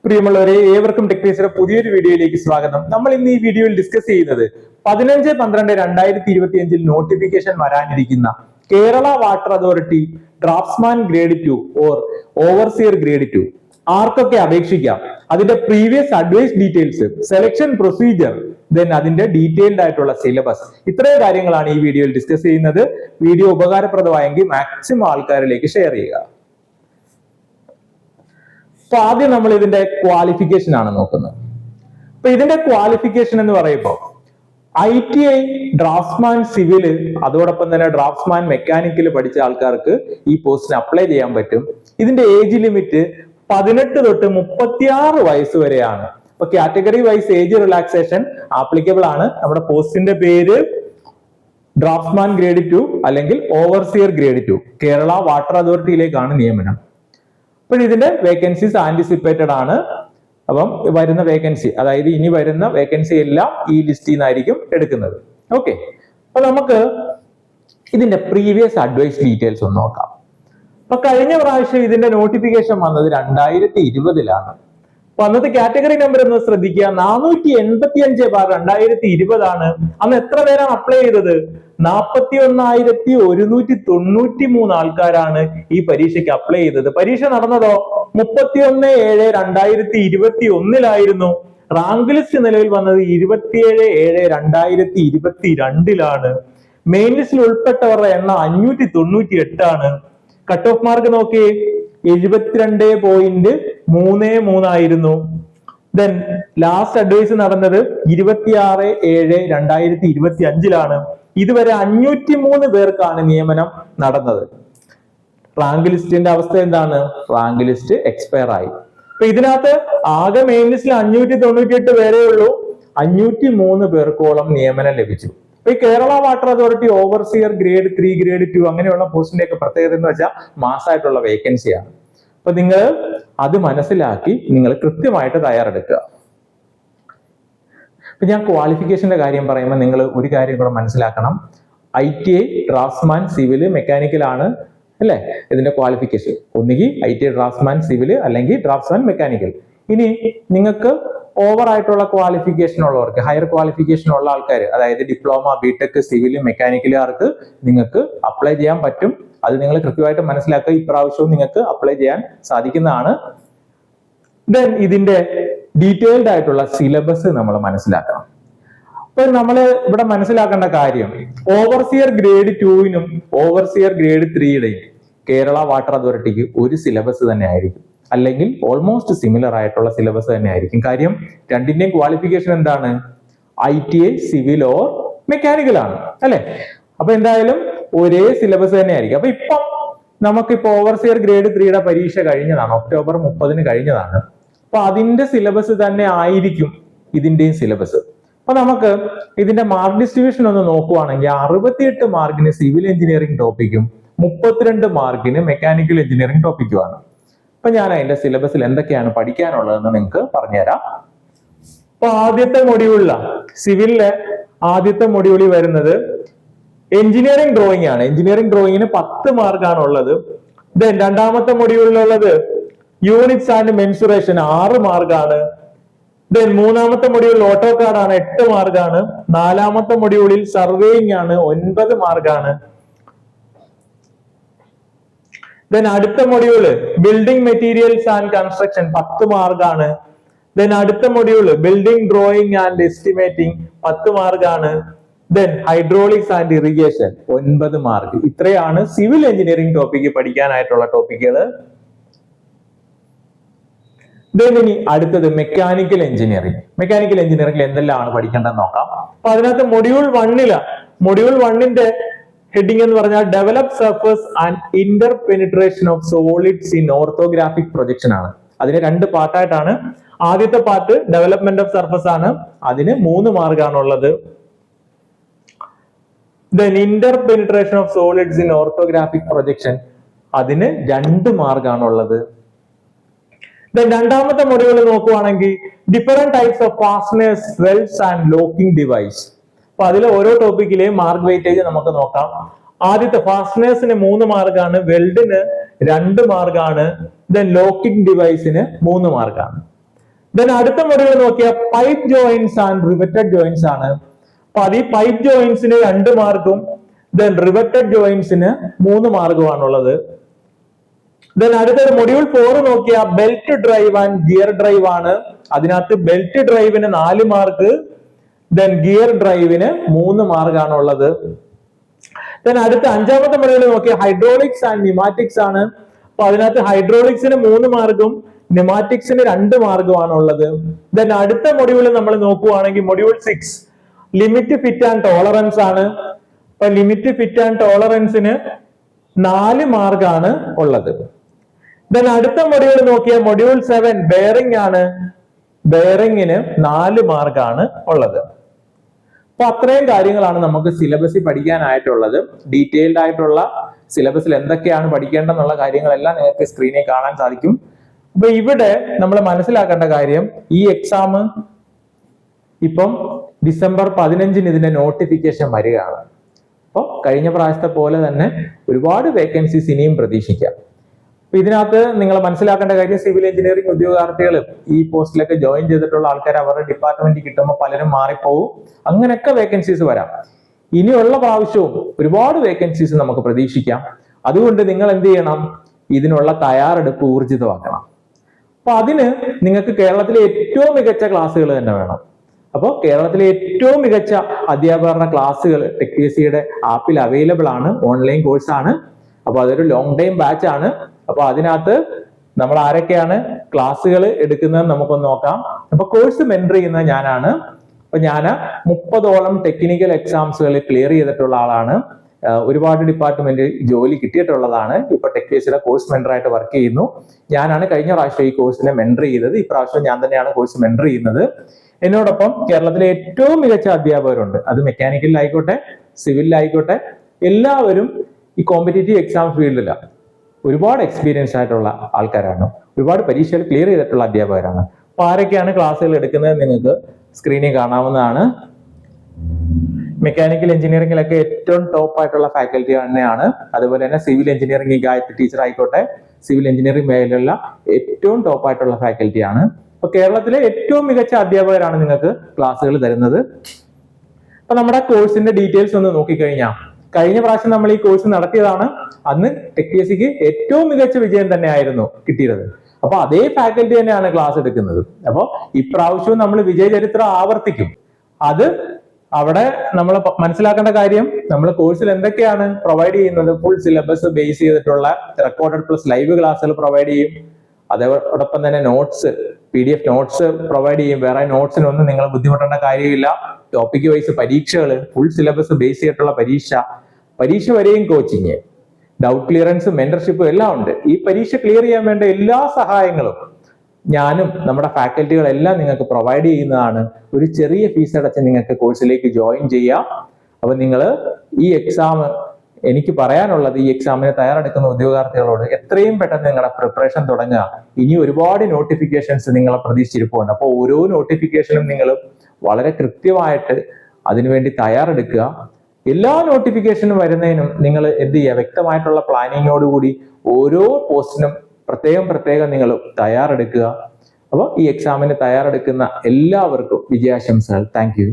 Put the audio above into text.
പ്രിയമുള്ളവരെ, ഏവർക്കും ടെക്നീസിന്റെ പുതിയൊരു വീഡിയോയിലേക്ക് സ്വാഗതം. നമ്മൾ ഇന്ന് ഈ വീഡിയോയിൽ ഡിസ്കസ് ചെയ്യുന്നത് 15-12-2025 നോട്ടിഫിക്കേഷൻ വരാനിരിക്കുന്ന Kerala water authority draftsman grade 2 or overseer grade 2 ആർക്കൊക്കെ അപേക്ഷിക്കാം, അതിന്റെ previous advice details, selection procedure, then അതിന്റെ ഡീറ്റെയിൽഡ് ആയിട്ടുള്ള സിലബസ്, ഇത്രയും കാര്യങ്ങളാണ് ഈ വീഡിയോയിൽ ഡിസ്കസ് ചെയ്യുന്നത്. വീഡിയോ ഉപകാരപ്രദമായെങ്കിൽ മാക്സിമം ആൾക്കാരിലേക്ക് ഷെയർ ചെയ്യുക. അപ്പൊ ആദ്യം നമ്മൾ ഇതിന്റെ ക്വാളിഫിക്കേഷൻ ആണ് നോക്കുന്നത്. അപ്പൊ ഇതിന്റെ ക്വാളിഫിക്കേഷൻ എന്ന് പറയുമ്പോൾ ITI ഡ്രാഫ്റ്റ്സ്മാൻ സിവില്, അതോടൊപ്പം തന്നെ ഡ്രാഫ്റ്റ്സ്മാൻ മെക്കാനിക്കൽ പഠിച്ച ആൾക്കാർക്ക് ഈ പോസ്റ്റിന് അപ്ലൈ ചെയ്യാൻ പറ്റും. ഇതിന്റെ ഏജ് ലിമിറ്റ് 18 തൊട്ട് 36 വയസ്സ് വരെയാണ്. അപ്പൊ category wise age relaxation applicable ആണ്. നമ്മുടെ പോസ്റ്റിന്റെ പേര് ഡ്രാഫ്റ്റ്സ്മാൻ ഗ്രേഡ് 2 അല്ലെങ്കിൽ ഓവർസിയർ ഗ്രേഡ് 2 കേരള വാട്ടർ അതോറിറ്റിയിലേക്കാണ് നിയമനം. അപ്പോൾ ഇതിന്റെ വേക്കൻസീസ് ആന്റിസിപ്പേറ്റഡ് ആണ്. അപ്പം വരുന്ന വേക്കൻസി, അതായത് ഇനി വരുന്ന വേക്കൻസി എല്ലാം ഈ ലിസ്റ്റിൽ നിന്നായിരിക്കും എടുക്കുന്നത്. ഓക്കെ, അപ്പൊ നമുക്ക് ഇതിന്റെ പ്രീവിയസ് അഡ്വൈസ് ഡീറ്റെയിൽസ് ഒന്ന് നോക്കാം. അപ്പൊ കഴിഞ്ഞ പ്രാവശ്യം ഇതിന്റെ നോട്ടിഫിക്കേഷൻ വന്നത് 2020-ലാണ്. അപ്പൊ അന്നത്തെ കാറ്റഗറി നമ്പർ ഒന്ന് ശ്രദ്ധിക്കുക, 485/2020 ആണ്. അന്ന് എത്ര പേരാണ് അപ്ലൈ ചെയ്തത്? 41,193 ആൾക്കാരാണ് ഈ പരീക്ഷയ്ക്ക് അപ്ലൈ ചെയ്തത്. പരീക്ഷ നടന്നതോ 31/7/2021 റാങ്ക് ലിസ്റ്റ് നിലവിൽ വന്നത് 27/7/2022 മെയിൻ ലിസ്റ്റിൽ ഉൾപ്പെട്ടവരുടെ എണ്ണം 598 ആണ്. കട്ട് ഓഫ് മാർക്ക് നോക്കിയേ, 72.33 ആയിരുന്നു. ദെൻ ലാസ്റ്റ് അഡ്വൈസ് നടന്നത് 26/7/2025 ഇതുവരെ 503 പേർക്കാണ് നിയമനം നടന്നത്. റാങ്ക് ലിസ്റ്റിന്റെ അവസ്ഥ എന്താണ്? റാങ്ക് ലിസ്റ്റ് എക്സ്പയർ ആയി. അപ്പൊ ഇതിനകത്ത് ആകെ മെയിൻ ലിസ്റ്റിൽ 598 പേരേ ഉള്ളൂ. 503 പേർക്കോളം നിയമനം ലഭിച്ചു. അപ്പൊ ഈ Kerala water authority overseer grade 3, grade 2 അങ്ങനെയുള്ള പോസ്റ്റിന്റെ ഒക്കെ പ്രത്യേകത എന്ന് വെച്ചാൽ മാസമായിട്ടുള്ള വേക്കൻസിയാണ്. അപ്പൊ നിങ്ങൾ അത് മനസ്സിലാക്കി നിങ്ങൾ കൃത്യമായിട്ട് തയ്യാറെടുക്കുക. ഇപ്പൊ ഞാൻ ക്വാളിഫിക്കേഷന്റെ കാര്യം പറയുമ്പോൾ നിങ്ങൾ ഒരു കാര്യം കൂടെ മനസ്സിലാക്കണം. ITI ഡ്രാഫ്റ്റ്സ്മാൻ സിവില് മെക്കാനിക്കൽ ആണ് അല്ലെ ഇതിന്റെ ക്വാളിഫിക്കേഷൻ. ഒന്നുകിൽ ITI ഡ്രാഫ്റ്റ്സ്മാൻ സിവില് അല്ലെങ്കിൽ ഡ്രാഫ്റ്റ്സ്മാൻ മെക്കാനിക്കൽ. ഇനി നിങ്ങൾക്ക് ഓവർ ആയിട്ടുള്ള ക്വാളിഫിക്കേഷൻ ഉള്ളവർക്ക്, ഹയർ ക്വാളിഫിക്കേഷൻ ഉള്ള ആൾക്കാർ, അതായത് ഡിപ്ലോമ, ബിടെക്, സിവില്, മെക്കാനിക്കലുകാർക്ക് നിങ്ങൾക്ക് അപ്ലൈ ചെയ്യാൻ പറ്റും. അത് നിങ്ങൾ കൃത്യമായിട്ട് മനസ്സിലാക്കുക. ഇപ്രാവശ്യവും നിങ്ങൾക്ക് അപ്ലൈ ചെയ്യാൻ സാധിക്കുന്നതാണ്. ദെൻ ഇതിന്റെ ഡീറ്റെയിൽഡ് ആയിട്ടുള്ള സിലബസ് നമ്മൾ മനസ്സിലാക്കണം. അപ്പൊ നമ്മൾ ഇവിടെ മനസ്സിലാക്കേണ്ട കാര്യം, ഓവർസിയർ ഗ്രേഡ് 2-നും ഓവർസിയർ ഗ്രേഡ് 3-യുടെയും കേരള വാട്ടർ അതോറിറ്റിക്ക് ഒരു സിലബസ് തന്നെ ആയിരിക്കും, അല്ലെങ്കിൽ ഓൾമോസ്റ്റ് സിമിലർ ആയിട്ടുള്ള സിലബസ് തന്നെ ആയിരിക്കും. കാര്യം രണ്ടിന്റെയും ക്വാളിഫിക്കേഷൻ എന്താണ്? ITI സിവിൽ ഓർ മെക്കാനിക്കൽ ആണ് അല്ലെ. അപ്പൊ എന്തായാലും ഒരേ സിലബസ് തന്നെ ആയിരിക്കും. അപ്പൊ ഇപ്പം നമുക്കിപ്പോ ഓവർസിയർ ഗ്രേഡ് 3-യുടെ പരീക്ഷ കഴിഞ്ഞതാണ്, October 30 കഴിഞ്ഞതാണ്. അപ്പൊ അതിന്റെ സിലബസ് തന്നെ ആയിരിക്കും ഇതിന്റെയും സിലബസ്. അപ്പൊ നമുക്ക് ഇതിന്റെ മാർക്ക് ഡിസ്ട്രിബ്യൂഷൻ ഒന്ന് നോക്കുവാണെങ്കിൽ 68 മാർക്കിന് സിവിൽ എഞ്ചിനീയറിംഗ് ടോപ്പിക്കും 32 മാർക്കിന് മെക്കാനിക്കൽ എഞ്ചിനീയറിംഗ് ടോപ്പിക്കുമാണ്. അപ്പൊ ഞാൻ അതിന്റെ സിലബസിൽ എന്തൊക്കെയാണ് പഠിക്കാനുള്ളതെന്ന് നിങ്ങൾക്ക് പറഞ്ഞുതരാം. അപ്പൊ ആദ്യത്തെ മൊഡ്യൂളിലാണ്, സിവിലിലെ ആദ്യത്തെ മൊഡ്യൂളിൽ വരുന്നത് എഞ്ചിനീയറിംഗ് ഡ്രോയിങ് ആണ്. എഞ്ചിനീയറിംഗ് ഡ്രോയിങ്ങിന് 10 മാർക്കാണ് ഉള്ളത്. ദെൻ രണ്ടാമത്തെ മൊഡ്യൂളിലുള്ളത് യൂണിറ്റ്സ് ആൻഡ് മെൻസുറേഷൻ 6 മാർക്കാണ്. ദെൻ മൂന്നാമത്തെ മൊഡ്യൂളിൽ ഓട്ടോ കാർഡാണ്, 8 മാർക്കാണ്. നാലാമത്തെ മൊഡ്യൂളിൽ സർവേയിങ് ആണ്, 9 മാർക്കാണ്. ദെൻ അടുത്ത module building materials and construction 10 മാർക്കാണ്. ദെൻ അടുത്ത module building drawing and estimating 10 മാർക്കാണ്. Then hydraulics and irrigation 9 mark. ഇത്രയാണ് സിവിൽ എഞ്ചിനീയറിംഗ് ടോപ്പിക്ക് പഠിക്കാനായിട്ടുള്ള ടോപ്പിക്കുകൾ. ദെൻ ഇനി അടുത്തത് മെക്കാനിക്കൽ എഞ്ചിനീയറിംഗ്. മെക്കാനിക്കൽ എഞ്ചിനീയറിംഗിൽ എന്തെല്ലാമാണ് പഠിക്കേണ്ടതെന്ന് നോക്കാം. അപ്പൊ അതിനകത്ത് മൊഡ്യൂൾ 1ന്റെ ഹെഡിങ് എന്ന് പറഞ്ഞാൽ develop surface and Inter penetration of solids in orthographic projection ആണ്. അതിന് 2 പാർട്ടായിട്ടാണ്. ആദ്യത്തെ പാർട്ട് ഡെവലപ്മെന്റ് ഓഫ് സർഫസ് ആണ്, അതിന് 3 മാർക്കാണുള്ളത്. Then inter penetration of solids in orthographic projection അതിന് 2 മാർക്കാണുള്ളത്. ദെൻ രണ്ടാമത്തെ മൊഡ്യൂൾ നോക്കുവാണെങ്കിൽ different types of fasteners, welds and locking device. അപ്പൊ അതിൽ ഓരോ ടോപ്പിക്കിലെ മാർക്ക് വെയിറ്റേജ് നമുക്ക് നോക്കാം. ആദ്യത്തെ ഫാസ്റ്റനേഴ്സിന് 3 മാർക്കാണ്, വെൽഡിന് 2 മാർക്കാണ്, ദെൻ ലോക്കിംഗ് ഡിവൈസിന് 3 മാർക്കാണ്. ദെൻ അടുത്ത മൊഡ്യൂൾ നോക്കിയാൽ pipe joints and riveted joints ആണ്. അപ്പൊ അത് ഈ പൈപ്പ് ജോയിന്റ്സിന് 2 മാർക്കും ദെൻ റിവറ്റഡ് ജോയിന്റ്സിന് 3 മാർക്കുമാണുള്ളത്. ദെൻ അടുത്തൊരു മൊഡ്യൂൾ 4 നോക്കിയാൽ belt drive and gear drive ആണ്. അതിനകത്ത് ബെൽറ്റ് ഡ്രൈവിന് 4 മാർക്ക്, ദെൻ ഗിയർ ഡ്രൈവിന് 3 മാർക്കാണ് ഉള്ളത്. ദെൻ അടുത്ത 5ാമത്തെ മൊഡ്യൂൾ നോക്കിയാൽ ഹൈഡ്രോളിക്സ് ആൻഡ് ന്യൂമാറ്റിക്സ് ആണ്. അപ്പൊ അതിനകത്ത് ഹൈഡ്രോളിക്സിന് 3 മാർക്കും ന്യൂമാറ്റിക്സിന് 2 മാർക്കുമാണ് ഉള്ളത്. ദെൻ അടുത്ത മൊഡ്യൂൾ നമ്മൾ നോക്കുവാണെങ്കിൽ module 6 limit fit and tolerance ആണ്. അപ്പൊ ലിമിറ്റ് ഫിറ്റ് ആൻഡ് ടോളറൻസിന് 4 മാർക്കാണ് ഉള്ളത്. ദെൻ അടുത്ത മൊഡ്യൂൾ നോക്കിയാൽ മൊഡ്യൂൾ 7 ബെയറിംഗ് ആണ്. ബെയറിംഗിന് 4 മാർക്കാണ് ഉള്ളത്. അപ്പൊ അത്രയും കാര്യങ്ങളാണ് നമുക്ക് സിലബസിൽ പഠിക്കാനായിട്ടുള്ളത്. ഡീറ്റെയിൽഡ് ആയിട്ടുള്ള സിലബസിൽ എന്തൊക്കെയാണ് പഠിക്കേണ്ടതെന്നുള്ള കാര്യങ്ങളെല്ലാം നിങ്ങൾക്ക് സ്ക്രീനിൽ കാണാൻ സാധിക്കും. അപ്പൊ ഇവിടെ നമ്മൾ മനസ്സിലാക്കേണ്ട കാര്യം, ഈ എക്സാം ഇപ്പം ഡിസംബർ 15 ഇതിന്റെ നോട്ടിഫിക്കേഷൻ വരികയാണ്. അപ്പോൾ കഴിഞ്ഞ പ്രാവശ്യത്തെ പോലെ തന്നെ ഒരുപാട് വേക്കൻസീസ് ഇനിയും പ്രതീക്ഷിക്കാം. അപ്പൊ ഇതിനകത്ത് നിങ്ങൾ മനസ്സിലാക്കേണ്ട കാര്യം, സിവിൽ എഞ്ചിനീയറിംഗ് ഉദ്യോഗാർത്ഥികൾ ഈ പോസ്റ്റിലൊക്കെ ജോയിൻ ചെയ്തിട്ടുള്ള ആൾക്കാർ അവരുടെ ഡിപ്പാർട്ട്മെന്റ് കിട്ടുമ്പോൾ പലരും മാറിപ്പോവും. അങ്ങനെയൊക്കെ വേക്കൻസീസ് വരാം. ഇനിയുള്ള പ്രാവശ്യവും ഒരുപാട് വേക്കൻസീസ് നമുക്ക് പ്രതീക്ഷിക്കാം. അതുകൊണ്ട് നിങ്ങൾ എന്ത് ചെയ്യണം? ഇതിനുള്ള തയ്യാറെടുപ്പ് ഊർജിതമാക്കണം. അപ്പൊ അതിന് നിങ്ങൾക്ക് കേരളത്തിലെ ഏറ്റവും മികച്ച ക്ലാസ്സുകൾ തന്നെ വേണം. അപ്പോൾ കേരളത്തിലെ ഏറ്റവും മികച്ച അധ്യാപകരുടെ ക്ലാസ്സുകൾ ടെക്പിഎസ്സിയുടെ ആപ്പിൽ അവൈലബിൾ ആണ്. ഓൺലൈൻ കോഴ്സാണ്. അപ്പൊ അതൊരു ലോങ് ടൈം ബാച്ച് ആണ്. അപ്പൊ അതിനകത്ത് നമ്മൾ ആരൊക്കെയാണ് ക്ലാസ്സുകൾ എടുക്കുന്നത് നമുക്കൊന്ന് നോക്കാം. അപ്പൊ കോഴ്സ് മെന്റർ ചെയ്യുന്നത് ഞാനാണ്. അപ്പൊ ഞാൻ 30ഓളം ടെക്നിക്കൽ എക്സാംസുകൾ ക്ലിയർ ചെയ്തിട്ടുള്ള ആളാണ്. ഒരുപാട് ഡിപ്പാർട്ട്മെന്റ് ജോലി കിട്ടിയിട്ടുള്ളതാണ്. ഇപ്പൊ ടെക്പിഎസ്സിയുടെ കോഴ്സ് മെന്റർ ആയിട്ട് വർക്ക് ചെയ്യുന്നു. ഞാനാണ് കഴിഞ്ഞ പ്രാവശ്യം ഈ കോഴ്സിനെ മെന്റർ ചെയ്തത്. ഇപ്രാവശ്യം ഞാൻ തന്നെയാണ് കോഴ്സ് മെന്റർ ചെയ്യുന്നത്. എന്നോടൊപ്പം കേരളത്തിലെ ഏറ്റവും മികച്ച അധ്യാപകരുണ്ട്. അത് മെക്കാനിക്കലിലായിക്കോട്ടെ, സിവിലിലായിക്കോട്ടെ, എല്ലാവരും ഈ കോമ്പറ്റേറ്റീവ് എക്സാം ഫീൽഡിലാണ്. ഒരുപാട് എക്സ്പീരിയൻസ് ആയിട്ടുള്ള ആൾക്കാരാണ്. ഒരുപാട് പരീക്ഷകൾ ക്ലിയർ ചെയ്തിട്ടുള്ള അധ്യാപകരാണ്. അപ്പൊ ആരൊക്കെയാണ് ക്ലാസ്സുകൾ എടുക്കുന്നത് നിങ്ങൾക്ക് സ്ക്രീനിൽ കാണാവുന്നതാണ്. മെക്കാനിക്കൽ എഞ്ചിനീയറിംഗിലൊക്കെ ഏറ്റവും ടോപ്പ് ആയിട്ടുള്ള ഫാക്കൽറ്റി തന്നെയാണ്. അതുപോലെ തന്നെ സിവിൽ എഞ്ചിനീയറിംഗ് ഗായത്രി ടീച്ചർ ആയിക്കോട്ടെ, സിവിൽ എഞ്ചിനീയറിംഗ് മേഖലയിലുള്ള ഏറ്റവും ടോപ്പ് ആയിട്ടുള്ള ഫാക്കൽറ്റിയാണ്. അപ്പൊ കേരളത്തിലെ ഏറ്റവും മികച്ച അധ്യാപകരാണ് നിങ്ങൾക്ക് ക്ലാസ്സുകൾ തരുന്നത്. അപ്പൊ നമ്മുടെ കോഴ്സിന്റെ ഡീറ്റെയിൽസ് ഒന്ന് നോക്കിക്കഴിഞ്ഞാൽ, കഴിഞ്ഞ പ്രാവശ്യം നമ്മൾ ഈ കോഴ്സ് നടത്തിയതാണ്. അന്ന് ടെക്പിഎസ്സിക്ക് ഏറ്റവും മികച്ച വിജയം തന്നെയായിരുന്നു കിട്ടിയത്. അപ്പൊ അതേ ഫാക്കൽറ്റി തന്നെയാണ് ക്ലാസ് എടുക്കുന്നത്. അപ്പോൾ ഇപ്രാവശ്യവും നമ്മൾ വിജയചരിത്രം ആവർത്തിക്കും. അത് അവിടെ നമ്മൾ മനസ്സിലാക്കേണ്ട കാര്യം, നമ്മൾ കോഴ്സിൽ എന്തൊക്കെയാണ് പ്രൊവൈഡ് ചെയ്യുന്നത്? ഫുൾ സിലബസ് ബേസ് ചെയ്തിട്ടുള്ള റെക്കോർഡഡ് പ്ലസ് ലൈവ് ക്ലാസ്സുകൾ പ്രൊവൈഡ് ചെയ്യും. അതോടൊപ്പം തന്നെ നോട്ട്സ്, PDF നോട്ട്സ് പ്രൊവൈഡ് ചെയ്യും. വേറെ നോട്ട്സിനൊന്നും നിങ്ങൾ ബുദ്ധിമുട്ടേണ്ട കാര്യമില്ല. ടോപ്പിക് വൈസ് പരീക്ഷകൾ, ഫുൾ സിലബസ് ബേസ് ചെയ്തിട്ടുള്ള പരീക്ഷ വരെയും കോച്ചിങ്, ഡൗട്ട് ക്ലിയറൻസ്, മെന്റർഷിപ്പും എല്ലാം ഉണ്ട്. ഈ പരീക്ഷ ക്ലിയർ ചെയ്യാൻ വേണ്ട എല്ലാ സഹായങ്ങളും ഞാനും നമ്മുടെ ഫാക്കൽറ്റികളെല്ലാം നിങ്ങൾക്ക് പ്രൊവൈഡ് ചെയ്യുന്നതാണ്. ഒരു ചെറിയ ഫീസ് അടച്ച് നിങ്ങൾക്ക് കോഴ്സിലേക്ക് ജോയിൻ ചെയ്യാം. അപ്പൊ നിങ്ങൾ ഈ എക്സാം, എനിക്ക് പറയാനുള്ളത്, ഈ എക്സാമിന് തയ്യാറെടുക്കുന്ന ഉദ്യോഗാർത്ഥികളോട് എത്രയും പെട്ടെന്ന് നിങ്ങളുടെ പ്രിപ്പറേഷൻ തുടങ്ങുക. ഇനി ഒരുപാട് നോട്ടിഫിക്കേഷൻസ് നിങ്ങളെ പ്രതീക്ഷിച്ചിരിപ്പുണ്ട്. അപ്പോൾ ഓരോ നോട്ടിഫിക്കേഷനും നിങ്ങൾ വളരെ കൃത്യമായിട്ട് അതിനുവേണ്ടി തയ്യാറെടുക്കുക. എല്ലാ നോട്ടിഫിക്കേഷനും വരുന്നതിനും നിങ്ങൾ എന്ത് ചെയ്യുക? വ്യക്തമായിട്ടുള്ള പ്ലാനിങ്ങോടുകൂടി ഓരോ പോസ്റ്റിനും പ്രത്യേകം നിങ്ങൾ തയ്യാറെടുക്കുക. അപ്പോൾ ഈ എക്സാമിന് തയ്യാറെടുക്കുന്ന എല്ലാവർക്കും വിജയാശംസകൾ. Thank you.